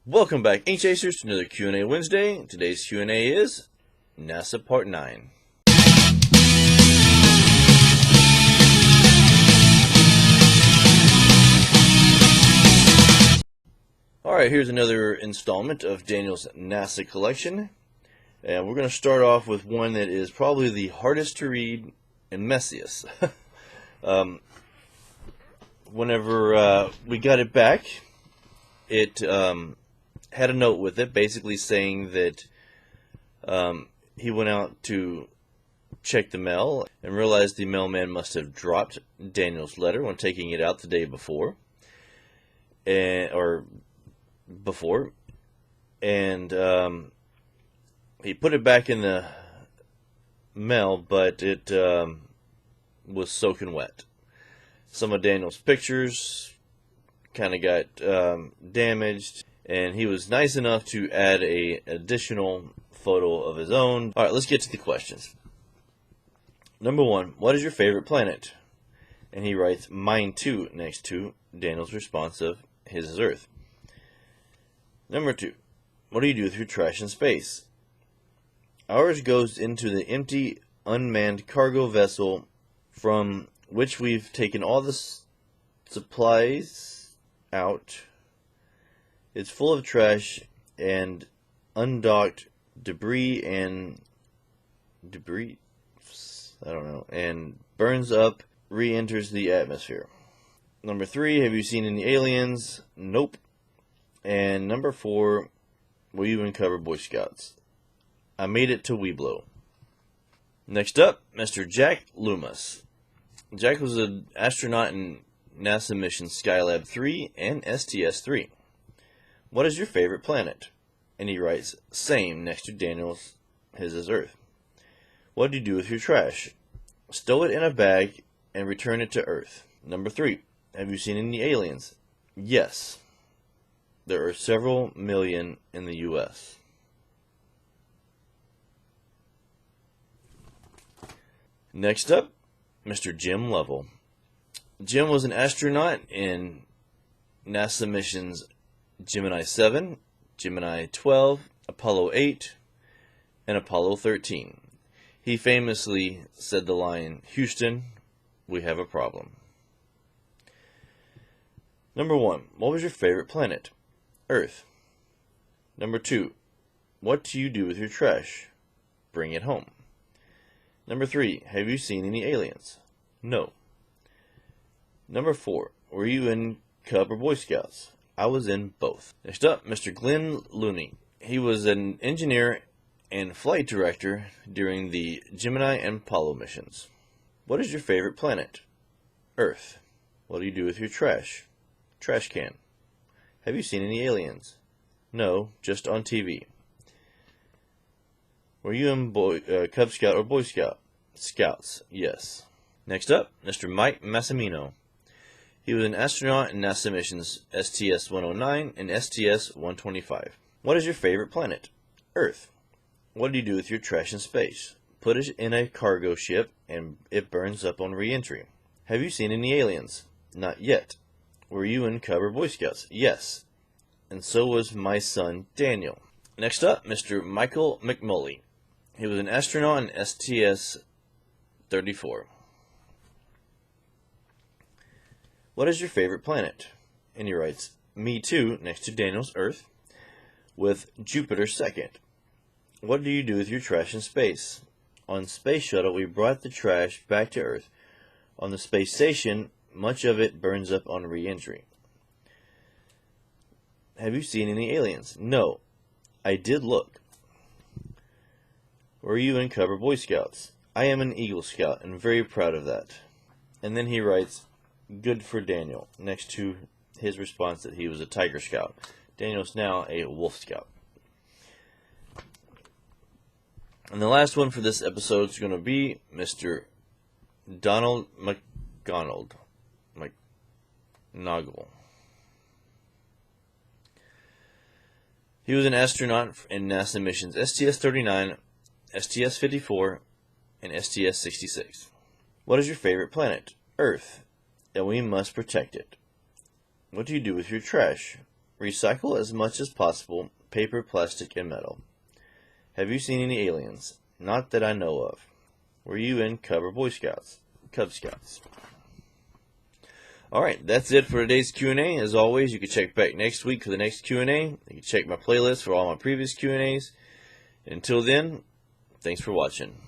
Welcome back, Ink Chasers, to another Q&A Wednesday. Today's Q&A is NASA Part 9. Alright, here's another installment of Daniel's NASA collection. And we're going to start off with one that is probably the hardest to read and messiest. Whenever we got it back, it had a note with it basically saying that he went out to check the mail and realized the mailman must have dropped Daniel's letter when taking it out the day before, and he put it back in the mail, but it was soaking wet. Some of Daniel's pictures kind of got damaged, and he was nice enough to add an additional photo of his own. Alright, let's get to the questions. Number 1, what is your favorite planet? And he writes, mine too, next to Daniel's response of, his is Earth. Number 2, what do you do with your trash in space? Ours goes into the empty, unmanned cargo vessel from which we've taken all the supplies out. It's full of trash and undocked debris, and burns up, re-enters the atmosphere. Number 3, have you seen any aliens? Nope. And number 4, will you uncover Boy Scouts? I made it to Weeblo. Next up, Mr. Jack Loomis. Jack was an astronaut in NASA missions Skylab 3 and STS-3. What is your favorite planet? And he writes, same, next to Daniel's, his is Earth. What do you do with your trash? Stow it in a bag and return it to Earth. Number 3, have you seen any aliens? Yes. There are several million in the U.S. Next up, Mr. Jim Lovell. Jim was an astronaut in NASA missions Gemini 7, Gemini 12, Apollo 8, and Apollo 13. He famously said the line, Houston, we have a problem. Number 1, what was your favorite planet? Earth. Number 2, what do you do with your trash? Bring it home. Number 3, have you seen any aliens? No. Number 4, were you in Cub or Boy Scouts? I was in both. Next up, Mr. Glenn Looney. He was an engineer and flight director during the Gemini and Apollo missions. What is your favorite planet? Earth. What do you do with your trash? Trash can. Have you seen any aliens? No, just on TV. Were you in Cub Scout or Boy Scout? Scouts, yes. Next up, Mr. Mike Massimino. He was an astronaut in NASA missions STS-109 and STS-125. What is your favorite planet? Earth. What do you do with your trash in space? Put it in a cargo ship and it burns up on re-entry. Have you seen any aliens? Not yet. Were you in Cub or Boy Scouts? Yes. And so was my son Daniel. Next up, Mr. Michael McMully. He was an astronaut in STS-34. What is your favorite planet? And he writes, me too, next to Daniel's Earth, with Jupiter second. What do you do with your trash in space? On Space Shuttle, we brought the trash back to Earth. On the space station, much of it burns up on re-entry. Have you seen any aliens? No. I did look. Were you in Cub or Boy Scouts? I am an Eagle Scout and very proud of that. And then he writes, good for Daniel, next to his response that he was a Tiger Scout. Daniel's now a Wolf Scout. And the last one for this episode is going to be Mr. Donald McNoggle. He was an astronaut in NASA missions STS-39, STS-54, and STS-66. What is your favorite planet? Earth. And we must protect it. What do you do with your trash? Recycle as much as possible paper, plastic, and metal. Have you seen any aliens? Not that I know of. Were you in Cub Scouts? Alright, that's it for today's Q&A. As always, you can check back next week for the next Q&A. You can check my playlist for all my previous Q&As. Until then, thanks for watching.